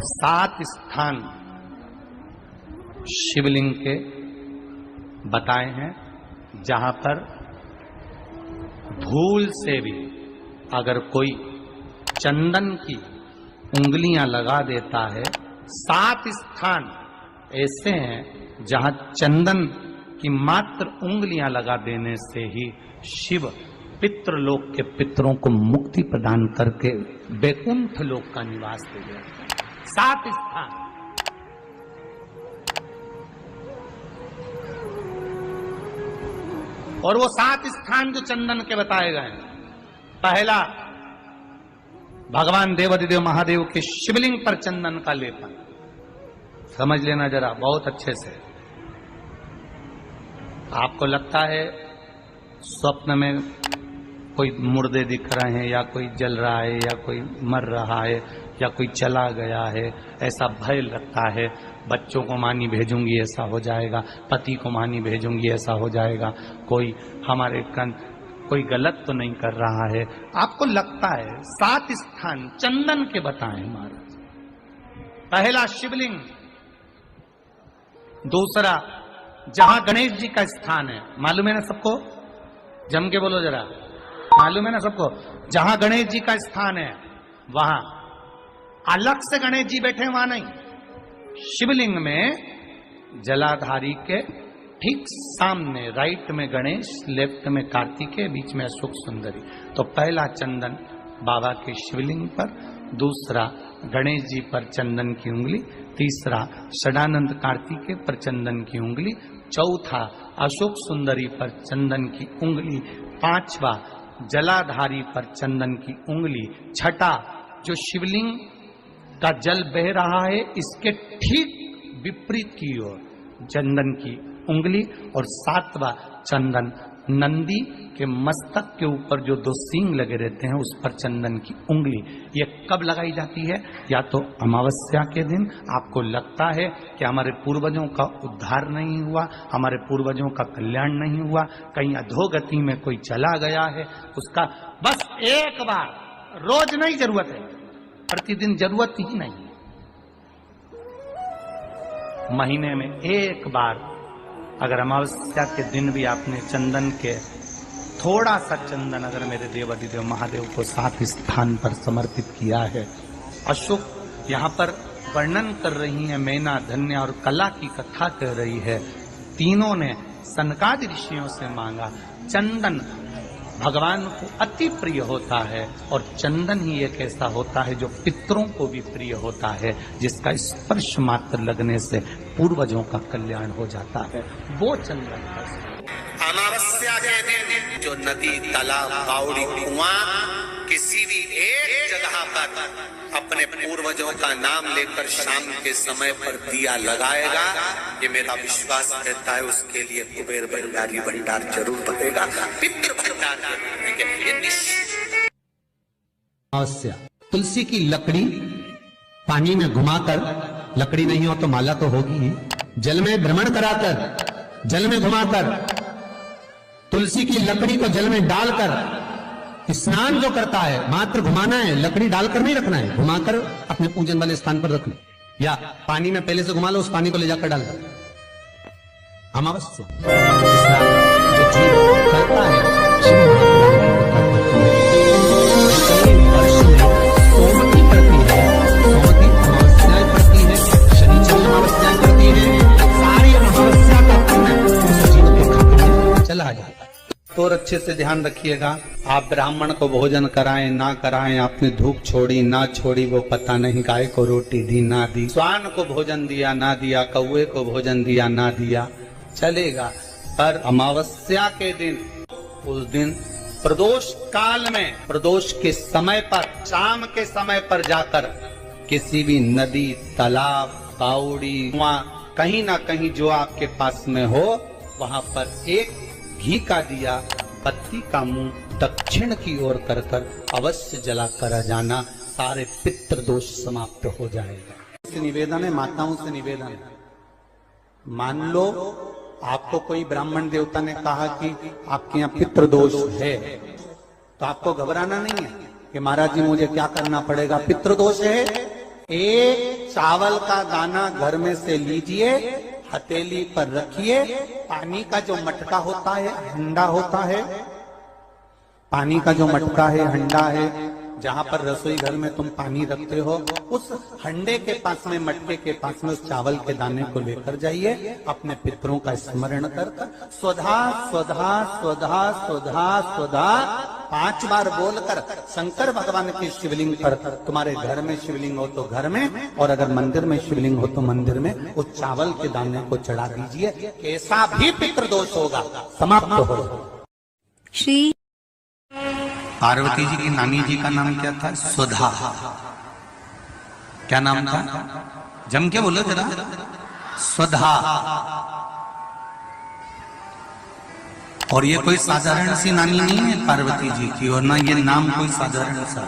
7 स्थान शिवलिंग के बताए हैं जहां पर भूल से भी अगर कोई चंदन की उंगलियां लगा देता है। 7 स्थान ऐसे हैं जहां चंदन की मात्र उंगलियां लगा देने से ही शिव पितृलोक के पितरों को मुक्ति प्रदान करके वैकुंठ लोक का निवास दे देते हैं। 7 स्थान। और वो 7 स्थान जो चंदन के बताए गए हैं, पहला भगवान देवाधिदेव महादेव के शिवलिंग पर चंदन का लेपन। समझ लेना जरा बहुत अच्छे से। आपको लगता है स्वप्न में कोई मुर्दे दिख रहे हैं, या कोई जल रहा है, या कोई मर रहा है, या कोई चला गया है, ऐसा भय लगता है। बच्चों को मानी भेजूंगी ऐसा हो जाएगा, पति को मानी भेजूंगी ऐसा हो जाएगा, कोई हमारे कोई गलत तो नहीं कर रहा है, आपको लगता है। 7 स्थान चंदन के बताएं महाराज। पहला शिवलिंग, दूसरा जहां गणेश जी का स्थान है, मालूम है ना सबको, जम के बोलो जरा, मालूम है ना सबको, जहां गणेश जी का स्थान है वहां अलग से गणेश जी बैठे, वहां नहीं। शिवलिंग में जलाधारी के ठीक सामने राइट में गणेश, लेफ्ट में कार्तिकेय, बीच में अशोक सुंदरी। तो पहला चंदन बाबा के शिवलिंग पर, दूसरा गणेश जी पर चंदन की उंगली, तीसरा षडानंद कार्तिकेय पर चंदन की उंगली, चौथा अशोक सुंदरी पर चंदन की उंगली, पांचवा जलाधारी पर चंदन की उंगली, छठा जो शिवलिंग का जल बह रहा है इसके ठीक विपरीत की ओर चंदन की उंगली, और 7वां चंदन नंदी के मस्तक के ऊपर जो 2 सींग लगे रहते हैं उस पर चंदन की उंगली। ये कब लगाई जाती है? या तो अमावस्या के दिन। आपको लगता है कि हमारे पूर्वजों का उद्धार नहीं हुआ, हमारे पूर्वजों का कल्याण नहीं हुआ, कहीं अधोगति में कोई चला गया है, उसका बस एक बार, रोज नहीं जरूरत है, प्रतिदिन जरूरत ही नहीं, महीने में एक बार अगर अमावस्या के दिन भी आपने चंदन के थोड़ा सा चंदन अगर मेरे देवाधिदेव महादेव को 7 स्थान पर समर्पित किया है। अशोक यहाँ पर वर्णन कर रही है, मैना, धन्य और कला की कथा कह रही है। तीनों ने सनकादि ऋषियों से मांगा। चंदन भगवान को अति प्रिय होता है, और चंदन ही एक ऐसा होता है जो पितरों को भी प्रिय होता है, जिसका स्पर्श मात्र लगने से पूर्वजों का कल्याण हो जाता है, वो चंदन। अमावस्या के दिन जो नदी, तालाब, बावड़ी, कुआं किसी भी एक जगह पर अपने पूर्वजों का नाम लेकर शाम के समय पर दिया लगाएगा, ये मेरा विश्वास रहता है, उसके लिए कुबेर भंडारी भंडार जरूर बनेगा, पितृ भंडार ये निश्चित। अमावस्या, तुलसी की लकड़ी पानी में घुमाकर, लकड़ी नहीं हो तो माला तो होगी ही, जल में भ्रमण कराकर, जल में घुमाकर, तुलसी की लकड़ी को जल में डालकर स्नान जो करता है, मात्र घुमाना है, लकड़ी डालकर नहीं रखना है, घुमाकर अपने पूजन वाले स्थान पर रख लो, या पानी में पहले से घुमा लो, उस पानी को ले जाकर डाल दो। अमावस्या जो जीव करता है, सोमती पड़ती है, सोमती अमावस्याएं पड़ती है, शनिचर अमावस्याएं पड़ती है, सारी अमावस्या का पुण्य उस जीव के खाते में चला जाता है। तो अच्छे से ध्यान रखिएगा, आप ब्राह्मण को भोजन कराएं ना कराएं, आपने धूप छोड़ी ना छोड़ी वो पता नहीं, गाय को रोटी दी ना दी, स्वान को भोजन दिया ना दिया, कौवे को भोजन दिया ना दिया, चलेगा। पर अमावस्या के दिन, उस दिन प्रदोष काल में, प्रदोष के समय पर, शाम के समय पर जाकर किसी भी नदी, तालाब, बावड़ी, कुआं, कहीं ना कहीं जो आपके पास में हो, वहां पर एक घी का दिया, बत्ती का मुंह दक्षिण की ओर कर कर अवश्य जला कर जाना, सारे पितृ दोष समाप्त हो जाएगा। निवेदन है, माताओं से निवेदन है, मान लो आपको कोई ब्राह्मण देवता ने कहा कि आपके यहाँ पितृ दोष है, तो आपको घबराना नहीं है कि महाराज जी मुझे क्या करना पड़ेगा, पितृ दोष है एक चावल का दाना घर में से लीजिए, हथेली पर रखिए, पानी का जो मटका होता है, हंडा होता है, पानी का जो मटका है, हंडा है, जहां पर रसोई घर में तुम पानी रखते हो, उस हंडे के पास में, मटके के पास में उस चावल के दाने को लेकर जाइए, अपने पितरों का स्मरण कर स्वधा स्वधा स्वधा स्वधा स्वधा 5 बार बोलकर शंकर भगवान के शिवलिंग पर, तुम्हारे घर में शिवलिंग हो तो घर में, और अगर मंदिर में शिवलिंग हो तो मंदिर में, उस चावल के दाने को चढ़ा दीजिए। कैसा भी पितृदोष होगा समाप्त हो। श्री पार्वती जी की नानी जी का नाम क्या था? सुधा। क्या नाम था? जम के बोलो जरा। सुधा। और ये कोई साधारण सी नानी नहीं है पार्वती जी की, और ना ये नाम कोई साधारण सा।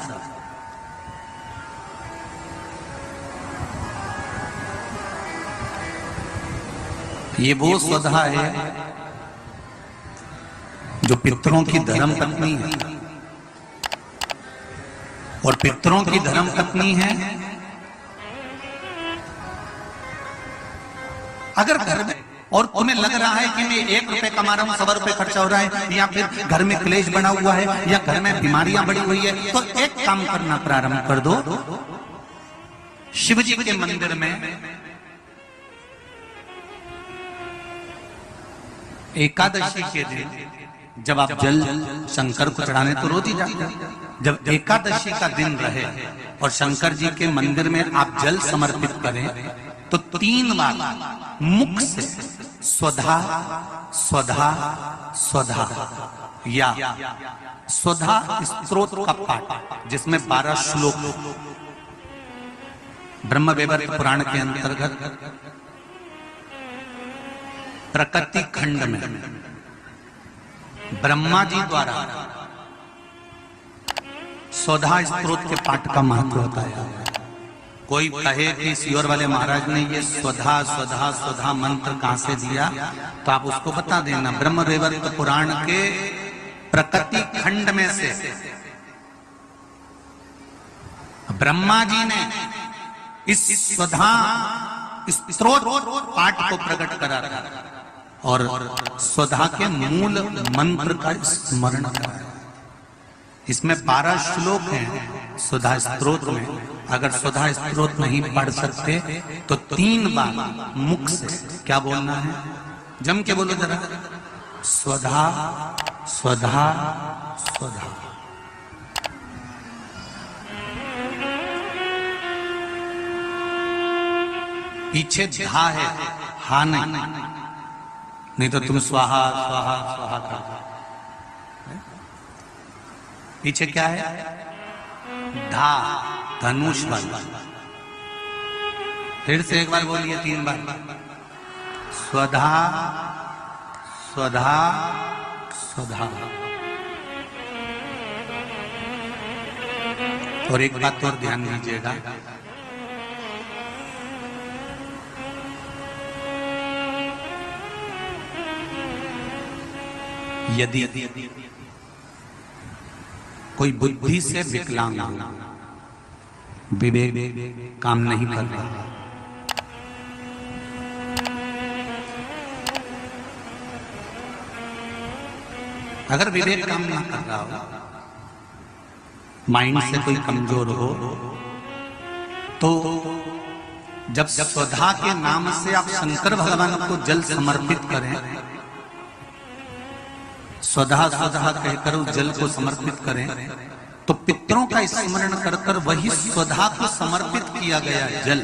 ये वो सुधा है जो पितरों की धर्म पत्नी है, और पितरों की धर्म पत्नी है। अगर घर में, और तुम्हें लग रहा है कि मैं 1 रुपए कमा रहा हूं, 100 रुपए खर्चा हो रहा है, या फिर घर में क्लेश बना हुआ है, या घर में बीमारियां बढ़ी हुई है, तो एक काम करना प्रारंभ कर दो। शिव जी के मंदिर में एकादशी के दिन जब आप जल शंकर को चढ़ाने तो रोज ही जाते हैं, जब एकादशी का दिन रहे और शंकर जी के मंदिर में आप जल समर्पित करें, तो 3 बार मुख से स्वधा स्वधा स्वधा या स्वधा स्तोत्र का पाठ, जिसमें 12 श्लोक ब्रह्म वैवर्त पुराण के अंतर्गत प्रकृति खंड में ब्रह्मा जी द्वारा स्वधा स्तोत्र के पाठ का महत्व बताया। कोई कहे कि सियोर वाले महाराज ने ये स्वधा स्वधा स्वधा मंत्र कहां से दिया, तो आप उसको बता देना। ब्रह्म वैवर्त पुराण के प्रकृति खंड में से ब्रह्मा जी ने इस स्वधा स्तोत्र पाठ को प्रकट करा था, और स्वधा के मूल मंत्र का स्मरण कराया। इसमें 12 श्लोक हैं स्वधा स्तोत्र में। अगर स्वधा स्तोत्र नहीं पढ़ सकते तो 3 बार मुख से क्या बोलना है? जम के बोलो जरा। स्वधा स्वधा स्वधा। पीछे धा है, हा नहीं तो तुम स्वाहा स्वाहा स्वाहा कर। पीछे क्या है? धा, धनुष वाला। फिर से एक बार बोलिए 3 बार। स्वधा स्वधा स्वधा। और एक बात और ध्यान दीजिएगा, यदि कोई बुद्धि से विकलांग, विवेक काम नहीं कर रहा, अगर विवेक काम नहीं कर रहा हो, माइंड से कोई कमजोर हो, तो जब स्वधा के नाम से आप शंकर भगवान को जल समर्पित करें, स्वधा स्वधा कहकर उस जल को समर्पित करें, तो पितरों का स्मरण कर कर वही स्वधा को समर्पित किया गया जल,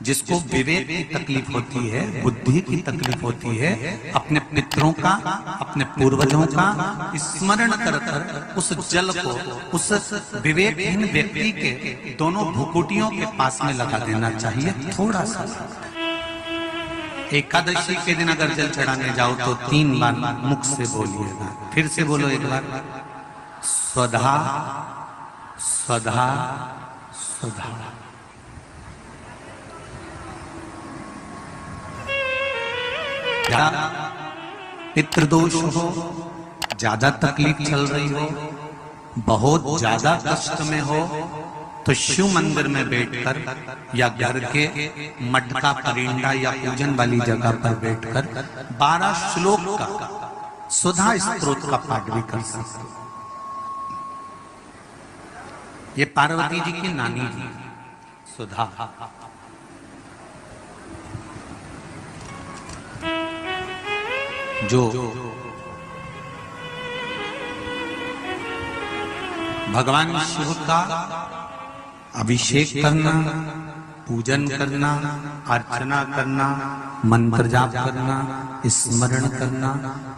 जिसको विवेक की तकलीफ होती है, बुद्धि की तकलीफ होती है, अपने पितरों का, अपने पूर्वजों का स्मरण कर कर उस जल को उस विवेकहीन व्यक्ति के दोनों भुकुटियों के पास में लगा देना चाहिए। थोड़ा सा एकादशी के दिन अगर जल चढ़ाने जाओ तो 3 बार मुख से बोलिएगा। फिर से बोलो एक बार। स्वधा स्वधा स्वधा। पितृदोष हो, ज्यादा तकलीफ चल रही हो, बहुत ज्यादा कष्ट में हो, तो शिव मंदिर में बैठकर या घर के मटका परिंदा या पूजन वाली जगह पर बैठकर 12 श्लोक का सुधा स्तोत्र का पाठ भी कर सकते। ये पार्वती जी की नानी जी सुधा, जो भगवान शिव का अभिषेक करना, पूजन करना, अर्चना करना, मंत्र जाप करना, स्मरण करना,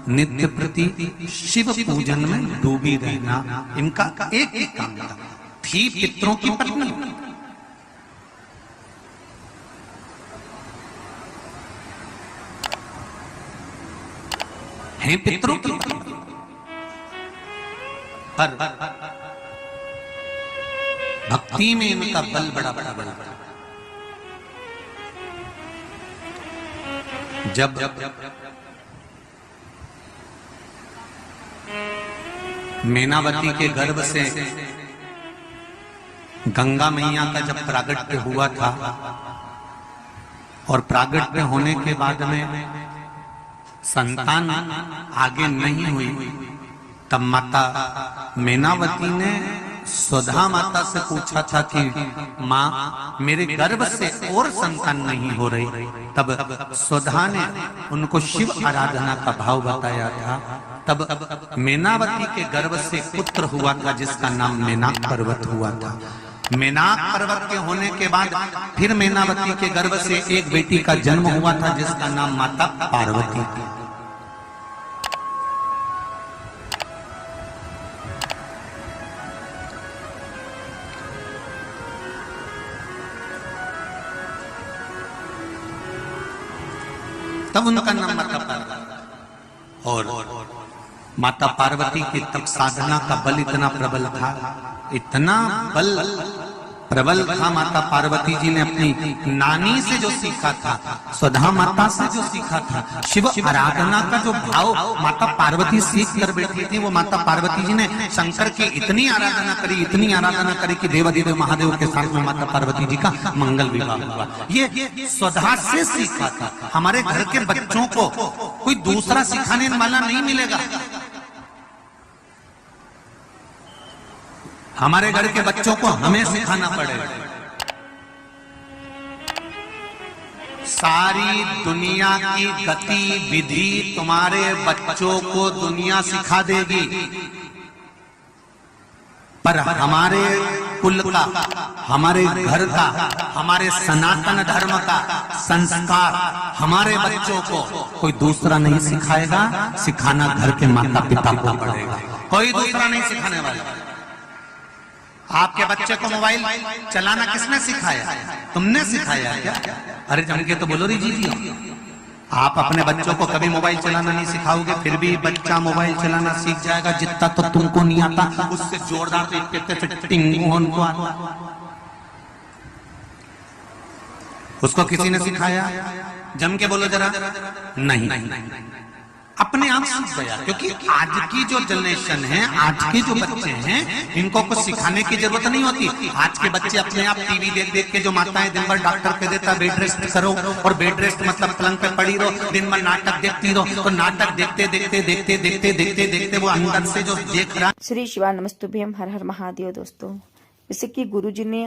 नित्य प्रति शिव पूजन में डूबी रहना, इनका एक ही काम था। थी पितरों की पत्नी, हैं पितरों की पत्नी, पर भक्ति में इनका बल बड़ा प्रबल था। जब मैनावती के गर्भ से गंगा मैया का जब प्रागट्य हुआ था और प्रागट्य होने के बाद में संतान आगे नहीं हुई, तब माता मैनावती ने सुधा माता से पूछा था कि माँ मेरे गर्भ से और संतान नहीं हो रही। तब सुधा ने उनको शिव आराधना का भाव बताया था। तब मैनावती के गर्भ से पुत्र हुआ था जिसका नाम मैनाक पर्वत हुआ था। मैनाक पर्वत के होने के बाद फिर मैनावती के गर्भ से एक बेटी का जन्म हुआ था जिसका नाम माता पार्वती थी। तब उनका नाम माता पार्वती। और माता पार्वती की तब साधना का बल इतना प्रबल था, इतना बल प्रबल था। माता पार्वती जी ने अपनी नानी से जो सीखा था, सुधा माता से जो सीखा था, शिव आराधना का जो भाव माता पार्वती सीख कर बैठी थी, वो माता पार्वती जी ने शंकर की इतनी आराधना करी, इतनी आराधना करी कि देवादिदेव महादेव के साथ में माता पार्वती जी का मंगल विवाह हुआ। ये सुधा से सीखा था। हमारे घर के बच्चों को कोई दूसरा सिखाने वाला नहीं मिलेगा। हमारे घर के बच्चों को हमें सिखाना पड़ेगा। सारी दुनिया की गतिविधि तुम्हारे बच्चों को दुनिया सिखा देगी, पर हमारे कुल का, हमारे घर का, हमारे सनातन धर्म का संस्कार हमारे बच्चों को कोई दूसरा नहीं सिखाएगा। सिखाना घर के माता पिता को पड़ेगा, कोई दूसरा नहीं सिखाने वाला। आपके बच्चे को मोबाइल चलाना किसने सिखाया? तुमने सिखाया क्या? अरे जम के तो बोलो री जी। आप अपने बच्चों को कभी मोबाइल चलाना नहीं सिखाओगे, फिर भी बच्चा मोबाइल चलाना सीख जाएगा। जितना तो तुमको नहीं आता उससे जोरदार उसको किसी ने सिखाया? जम के बोलो जरा। नहीं, अपने आप सीख गया। क्योंकि आज की जो जनरेशन है, आज के जो बच्चे हैं, इनको कुछ सिखाने की जरूरत नहीं होती। आज के बच्चे अपने आप टीवी देख देख के, जो माताएं दिन भर डॉक्टर कह देता बेड रेस्ट करो, और बेड रेस्ट मतलब पलंग पे पड़ी रहो, दिन भर नाटक देखती रहो, तो नाटक देखते देखते देखते देखते देखते देखते वो अंदर से जो देख रहा। श्री शिवा नमस्तुभ्यम, हर हर महादेव। दोस्तों, जैसे कि गुरुजी ने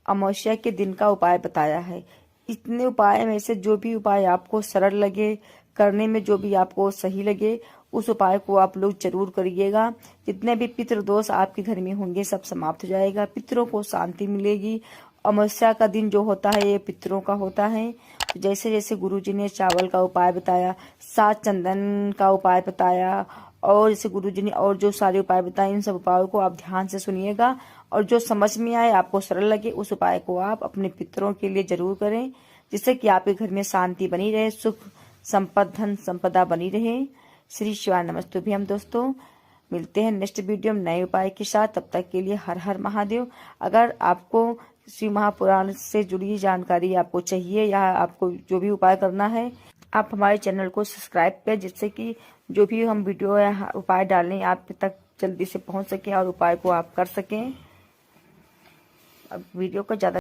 अमावस्या के दिन का उपाय बताया है, इतने उपाय में से जो भी उपाय आपको सरल लगे, करने में जो भी आपको सही लगे, उस उपाय को आप लोग जरूर करिएगा। जितने भी पितृ दोष आपके घर में होंगे सब समाप्त हो जाएगा, पितरों को शांति मिलेगी। अमावस्या का दिन जो होता है ये पितरों का होता है। तो जैसे जैसे गुरुजी ने चावल का उपाय बताया, 7 चंदन का उपाय बताया, और जैसे गुरुजी ने और जो सारे उपाय बताए, इन सब उपायों को आप ध्यान से सुनिएगा, और जो समझ में आए, आपको सरल लगे, उस उपाय को आप अपने पितरों के लिए जरूर करें, जिससे कि आपके घर में शांति बनी रहे, सुख संपद धन संपदा बनी रहे। श्री शिवाय नमस्तुभ्यम। दोस्तों, मिलते हैं नेक्स्ट वीडियो में नए उपाय के साथ। तब तक के लिए हर हर महादेव। अगर आपको श्री महापुराण से जुड़ी जानकारी आपको चाहिए, या आपको जो भी उपाय करना है, आप हमारे चैनल को सब्सक्राइब करें, जिससे कि जो भी हम वीडियो या उपाय डालें आप तक जल्दी से पहुंच सके और उपाय को आप कर सकें। अब वीडियो को ज़्यादा